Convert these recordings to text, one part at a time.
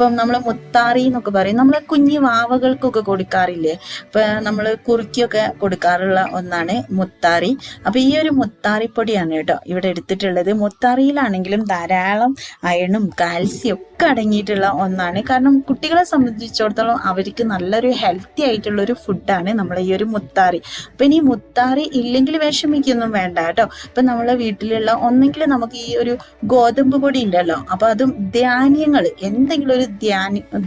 ഇപ്പം നമ്മൾ മുത്താറി എന്നൊക്കെ പറയും, നമ്മൾ കുഞ്ഞു വാവകൾക്കൊക്കെ കൊടുക്കാറില്ലേ, ഇപ്പൊ നമ്മൾ കുറുക്കിയൊക്കെ കൊടുക്കാറുള്ള ഒന്നാണ് മുത്താറി. അപ്പൊ ഈ ഒരു മുത്താറിപ്പൊടിയാണ് കേട്ടോ ഇവിടെ എടുത്തിട്ടുള്ളത്. മുത്താറിയിലാണെങ്കിലും ധാരാളം അയണും കാൽസ്യം ഒക്കെ അടങ്ങിയിട്ടുള്ള ഒന്നാണ്. കാരണം കുട്ടികളെ സംബന്ധിച്ചിടത്തോളം അവർക്ക് നല്ലൊരു ഹെൽത്തി ആയിട്ടുള്ള ഒരു ഫുഡാണ് നമ്മളെ ഈ ഒരു മുത്താറി. അപ്പൊ ഇനി മുത്താറി ഇല്ലെങ്കിൽ വിഷമിക്കൊന്നും വേണ്ട കേട്ടോ. ഇപ്പൊ നമ്മളെ വീട്ടിലുള്ള ഒന്നെങ്കിൽ നമുക്ക് ഈ ഒരു ഗോതമ്പ് പൊടി ഉണ്ടല്ലോ, അപ്പൊ അതും ധാന്യങ്ങൾ എന്തെങ്കിലും ഒരു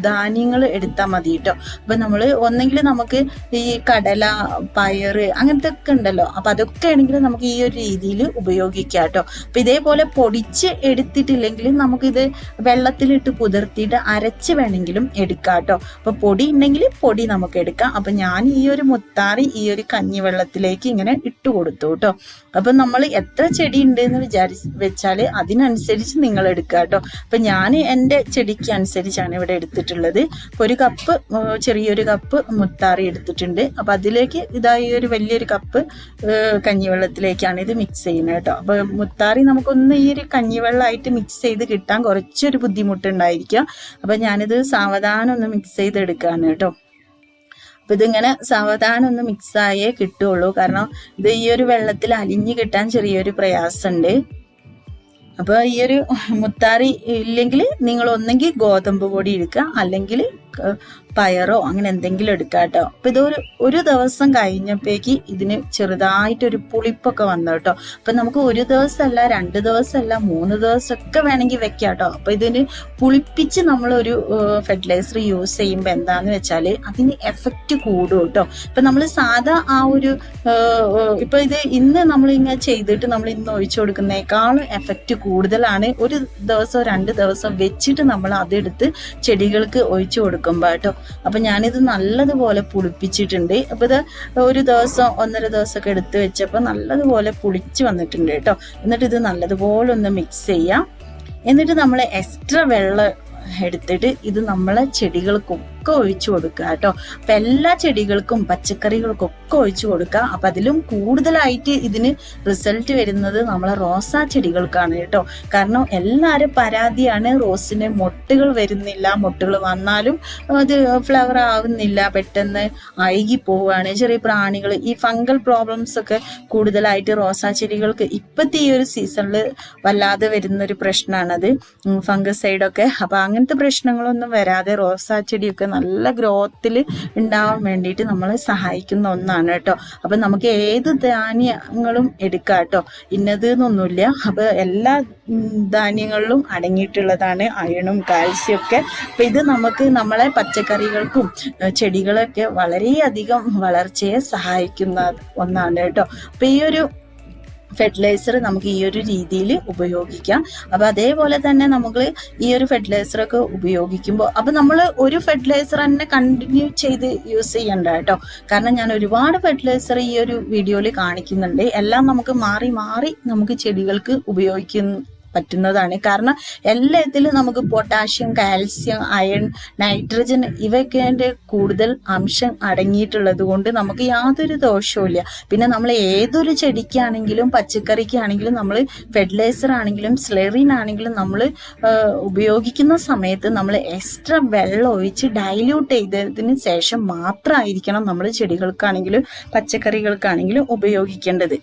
ധാന്യങ്ങൾ എടുത്താൽ മതി കേട്ടോ. അപ്പൊ നമ്മള് ഒന്നെങ്കിൽ നമുക്ക് ഈ കടല, പയറ് അങ്ങനത്തെ ഒക്കെ ഉണ്ടല്ലോ, അപ്പൊ അതൊക്കെ ആണെങ്കിൽ നമുക്ക് ഈ ഒരു രീതിയിൽ ഉപയോഗിക്കാം കേട്ടോ. അപ്പൊ ഇതേപോലെ പൊടിച്ച് എടുത്തിട്ടില്ലെങ്കിൽ നമുക്കിത് വെള്ളത്തിലിട്ട് കുതിർത്തിയിട്ട് അരച്ച് വേണമെങ്കിലും എടുക്കാം കേട്ടോ. അപ്പൊ പൊടി ഉണ്ടെങ്കിൽ പൊടി നമുക്ക് എടുക്കാം. അപ്പൊ ഞാൻ ഈ ഒരു മുത്താറി ഈ ഒരു കഞ്ഞിവെള്ളത്തിലേക്ക് ഇങ്ങനെ ഇട്ട് കൊടുത്തു കേട്ടോ. അപ്പൊ നമ്മൾ എത്ര ചെടി ഉണ്ട് എന്ന് വെച്ചാല് അതിനനുസരിച്ച് നിങ്ങൾ എടുക്കുക കേട്ടോ. അപ്പൊ ഞാൻ എൻ്റെ ചെടിക്ക് അനുസരിച്ചാണ് ഇവിടെ എടുത്തിട്ടുള്ളത്. ഒരു കപ്പ്, ചെറിയൊരു കപ്പ് മുത്താറി എടുത്തിട്ടുണ്ട്. അപ്പൊ അതിലേക്ക് ഇതായി ഒരു വലിയൊരു കപ്പ് കഞ്ഞിവെള്ളത്തിലേക്കാണ് ഇത് മിക്സ് ചെയ്യുന്നത് കേട്ടോ. അപ്പൊ മുത്താറി നമുക്കൊന്ന് ഈ ഒരു കഞ്ഞിവെള്ളമായിട്ട് മിക്സ് ചെയ്ത് കിട്ടാൻ കുറച്ചൊരു ബുദ്ധിമുട്ടുണ്ടായിരിക്കും. അപ്പൊ ഞാനിത് സാവധാനം ഒന്ന് മിക്സ് ചെയ്തെടുക്കുകയാണ് കേട്ടോ. അപ്പൊ ഇതിങ്ങനെ സാവധാനം ഒന്ന് മിക്സായേ കിട്ടുള്ളൂ. കാരണം ഇത് ഈ ഒരു വെള്ളത്തിൽ അലിഞ്ഞു കിട്ടാൻ ചെറിയൊരു പ്രയാസമുണ്ട്. അപ്പൊ ഈ ഒരു മുത്താറി ഇല്ലെങ്കിൽ നിങ്ങൾ ഒന്നെങ്കിൽ ഗോതമ്പ് പൊടി എടുക്കുക, അല്ലെങ്കിൽ പയറോ അങ്ങനെ എന്തെങ്കിലും എടുക്കുക കേട്ടോ. അപ്പൊ ഒരു ദിവസം കഴിഞ്ഞപ്പോഴേക്ക് ഇതിന് ചെറുതായിട്ടൊരു പുളിപ്പൊക്കെ വന്നു കേട്ടോ. അപ്പൊ നമുക്ക് ഒരു ദിവസമല്ല, 2 ദിവസമല്ല, 3 ദിവസമൊക്കെ വേണമെങ്കിൽ വെക്കാം കേട്ടോ. അപ്പൊ ഇതിന് പുളിപ്പിച്ച് നമ്മളൊരു ഫെർട്ടിലൈസർ യൂസ് ചെയ്യുമ്പോൾ എന്താന്ന് വെച്ചാല് അതിന് എഫക്റ്റ് കൂടും കേട്ടോ. ഇപ്പൊ നമ്മൾ സാധാ ആ ഒരു ഇപ്പൊ ഇത് ഇന്ന് നമ്മൾ ഇങ്ങനെ ചെയ്തിട്ട് നമ്മൾ ഇന്ന് ഒഴിച്ചു കൊടുക്കുന്നേക്കാളും എഫക്റ്റ് കൂടുതലാണ് ഒരു ദിവസം 2 ദിവസം വെച്ചിട്ട് നമ്മൾ അതെടുത്ത് ചെടികൾക്ക് ഒഴിച്ചു കൊടുക്കുമ്പോ കേട്ടോ. അപ്പൊ ഞാനിത് നല്ലതുപോലെ പുളിപ്പിച്ചിട്ടുണ്ട്. അപ്പൊ ഇത് ഒരു ദിവസം 1.5 ദിവസമൊക്കെ എടുത്ത് വെച്ചപ്പോ നല്ലതുപോലെ പുളിച്ച് വന്നിട്ടുണ്ട് കേട്ടോ. എന്നിട്ട് ഇത് നല്ലതുപോലെ ഒന്ന് മിക്സ് ചെയ്യാം. എന്നിട്ട് നമ്മൾ എക്സ്ട്രാ വെള്ളം എടുത്തിട്ട് ഇത് നമ്മളെ ചെടികൾക്കൊക്കെ ഒഴിച്ചു കൊടുക്കുക കേട്ടോ. അപ്പൊ എല്ലാ ചെടികൾക്കും പച്ചക്കറികൾക്കും ഒക്കെ ഒഴിച്ചു കൊടുക്കുക. അപ്പൊ അതിലും കൂടുതലായിട്ട് ഇതിന് റിസൾട്ട് വരുന്നത് നമ്മളെ റോസാ ചെടികൾക്കാണ് കേട്ടോ. കാരണം എല്ലാവരും പരാതിയാണ് റോസിന് മൊട്ടുകൾ വരുന്നില്ല, മൊട്ടുകൾ വന്നാലും അത് ഫ്ലവർ ആവുന്നില്ല, പെട്ടെന്ന് അഴുകി പോവുകയാണ്, ചെറിയ പ്രാണികൾ, ഈ ഫംഗൽ പ്രോബ്ലംസ് ഒക്കെ കൂടുതലായിട്ട് റോസാ ചെടികൾക്ക് ഇപ്പത്തെ ഈ ഒരു സീസണിൽ വല്ലാതെ വരുന്നൊരു പ്രശ്നമാണത്, ഫംഗസൈഡൊക്കെ. അപ്പൊ അങ്ങനത്തെ പ്രശ്നങ്ങളൊന്നും വരാതെ റോസാ ചെടിയൊക്കെ നല്ല ഗ്രോത്തിൽ ഉണ്ടാവാൻ വേണ്ടിയിട്ട് നമ്മളെ സഹായിക്കുന്ന ഒന്നാണ് കേട്ടോ. അപ്പൊ നമുക്ക് ഏത് ധാന്യങ്ങളും എടുക്കാം കേട്ടോ, ഇന്നത് എന്നൊന്നുമില്ല. അപ്പൊ എല്ലാ ധാന്യങ്ങളിലും അടങ്ങിയിട്ടുള്ളതാണ് അയണും കാൽസ്യം ഒക്കെ. അപ്പൊ ഇത് നമുക്ക് നമ്മളെ പച്ചക്കറികൾക്കും ചെടികളൊക്കെ വളരെയധികം വളർച്ചയെ സഹായിക്കുന്ന ഒന്നാണ് കേട്ടോ. അപ്പൊ ഈ ഒരു ഫെർട്ടിലൈസർ നമുക്ക് ഈ ഒരു രീതിയിൽ ഉപയോഗിക്കാം. അപ്പൊ അതേപോലെ തന്നെ നമുക്ക് ഈ ഒരു ഫെർട്ടിലൈസറൊക്കെ ഉപയോഗിക്കുമ്പോൾ അപ്പൊ നമ്മൾ ഒരു ഫെർട്ടിലൈസർ തന്നെ കണ്ടിന്യൂ ചെയ്ത് യൂസ് ചെയ്യണ്ട കേട്ടോ. കാരണം ഞാൻ ഒരുപാട് ഫെർട്ടിലൈസർ ഈ ഒരു വീഡിയോയിൽ കാണിക്കുന്നുണ്ട്. എല്ലാം നമുക്ക് മാറി മാറി നമുക്ക് ചെടികൾക്ക് പറ്റുന്നതാണ്. കാരണം എല്ലാത്തിലും നമുക്ക് പൊട്ടാഷ്യം, കാൽസ്യം, അയൺ, നൈട്രജൻ ഇവയൊക്കെ കൂടുതൽ അംശം അടങ്ങിയിട്ടുള്ളത് കൊണ്ട് നമുക്ക് യാതൊരു ദോഷവും. പിന്നെ നമ്മൾ ഏതൊരു ചെടിക്കാണെങ്കിലും പച്ചക്കറിക്കാണെങ്കിലും നമ്മൾ ഫെർട്ടിലൈസർ ആണെങ്കിലും സ്ലെറിൻ ആണെങ്കിലും നമ്മൾ ഉപയോഗിക്കുന്ന സമയത്ത് നമ്മൾ എക്സ്ട്രാ വെള്ളം ഒഴിച്ച് ഡൈല്യൂട്ട് ചെയ്തതിന് ശേഷം മാത്രമായിരിക്കണം നമ്മൾ ചെടികൾക്കാണെങ്കിലും പച്ചക്കറികൾക്കാണെങ്കിലും ഉപയോഗിക്കേണ്ടത്.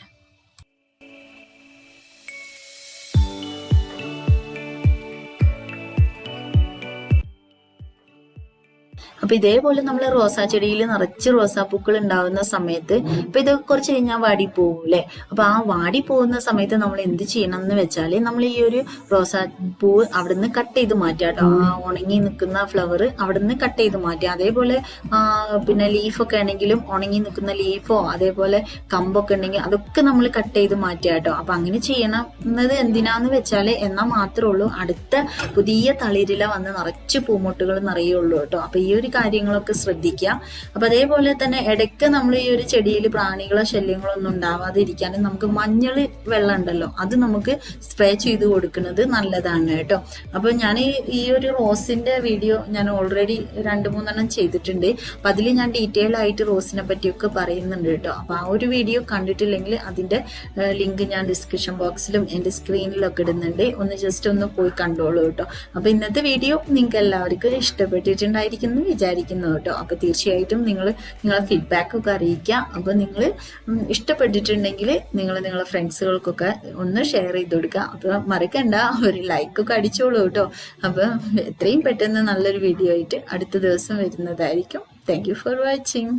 അപ്പൊ ഇതേപോലെ നമ്മൾ റോസാ ചെടിയിൽ നിറച്ച് റോസാപ്പൂക്കൾ ഉണ്ടാവുന്ന സമയത്ത് ഇപ്പൊ ഇത് കുറച്ച് കഴിഞ്ഞാൽ വാടി പോകൂലേ. അപ്പൊ ആ വാടി പോകുന്ന സമയത്ത് നമ്മൾ എന്ത് ചെയ്യണം എന്ന് വെച്ചാല് നമ്മൾ ഈ ഒരു റോസാ പൂ അവിടുന്ന് കട്ട് ചെയ്ത് മാറ്റുക കേട്ടോ. ആ ഉണങ്ങി നിൽക്കുന്ന ഫ്ലവർ അവിടുന്ന് കട്ട് ചെയ്ത് മാറ്റുക. അതേപോലെ പിന്നെ ലീഫൊക്കെ ആണെങ്കിലും ഉണങ്ങി നിൽക്കുന്ന ലീഫോ അതേപോലെ കമ്പൊക്കെ ഉണ്ടെങ്കിൽ അതൊക്കെ നമ്മൾ കട്ട് ചെയ്ത് മാറ്റുക കേട്ടോ. അപ്പൊ അങ്ങനെ ചെയ്യണത് എന്തിനാന്ന് വെച്ചാല് എന്നാൽ മാത്രമേ ഉള്ളൂ അടുത്ത പുതിയ തളിരില വന്ന് നിറച്ച് പൂമുട്ടുകൾ നിറയുള്ളൂ കേട്ടോ. അപ്പൊ ഈ ഒരു കാര്യങ്ങളൊക്കെ ശ്രദ്ധിക്കുക. അപ്പൊ അതേപോലെ തന്നെ ഇടയ്ക്ക് നമ്മൾ ഈ ഒരു ചെടിയിൽ പ്രാണികളോ ശല്യങ്ങളോ ഒന്നും ഉണ്ടാവാതിരിക്കാനും നമുക്ക് മഞ്ഞൾ വെള്ളം ഉണ്ടല്ലോ, അത് നമുക്ക് സ്പ്രേ ചെയ്ത് കൊടുക്കുന്നത് നല്ലതാണ് കേട്ടോ. അപ്പൊ ഞാൻ ഈ ഒരു റോസിന്റെ വീഡിയോ ഞാൻ ഓൾറെഡി 2-3 ചെയ്തിട്ടുണ്ട്. അപ്പൊ അതിൽ ഞാൻ ഡീറ്റെയിൽ ആയിട്ട് റോസിനെ പറ്റിയൊക്കെ പറയുന്നുണ്ട് കേട്ടോ. അപ്പൊ ആ ഒരു വീഡിയോ കണ്ടിട്ടില്ലെങ്കിൽ അതിന്റെ ലിങ്ക് ഞാൻ ഡിസ്ക്രിപ്ഷൻ ബോക്സിലും എന്റെ സ്ക്രീനിലൊക്കെ ഇടുന്നുണ്ട്. ഒന്ന് പോയി കണ്ടോളൂ കേട്ടോ. അപ്പൊ ഇന്നത്തെ വീഡിയോ നിങ്ങൾക്ക് എല്ലാവർക്കും ഇഷ്ടപ്പെട്ടിട്ടുണ്ടായിരിക്കുന്നു വിചാരിക്കുന്നു കേട്ടോ. അപ്പൊ തീർച്ചയായിട്ടും നിങ്ങളെ ഫീഡ്ബാക്ക് ഒക്കെ അറിയിക്കുക. അപ്പൊ നിങ്ങൾ ഇഷ്ടപ്പെട്ടിട്ടുണ്ടെങ്കിൽ നിങ്ങളെ ഫ്രണ്ട്സുകൾക്കൊക്കെ ഒന്ന് ഷെയർ ചെയ്ത് കൊടുക്കുക. അപ്പൊ മറക്കണ്ട, ഒരു ലൈക്കൊക്കെ അടിച്ചോളൂ കേട്ടോ. അപ്പൊ എത്രയും പെട്ടെന്ന് നല്ലൊരു വീഡിയോ ആയിട്ട് അടുത്ത ദിവസം വരുന്നതായിരിക്കും. Thank you for watching.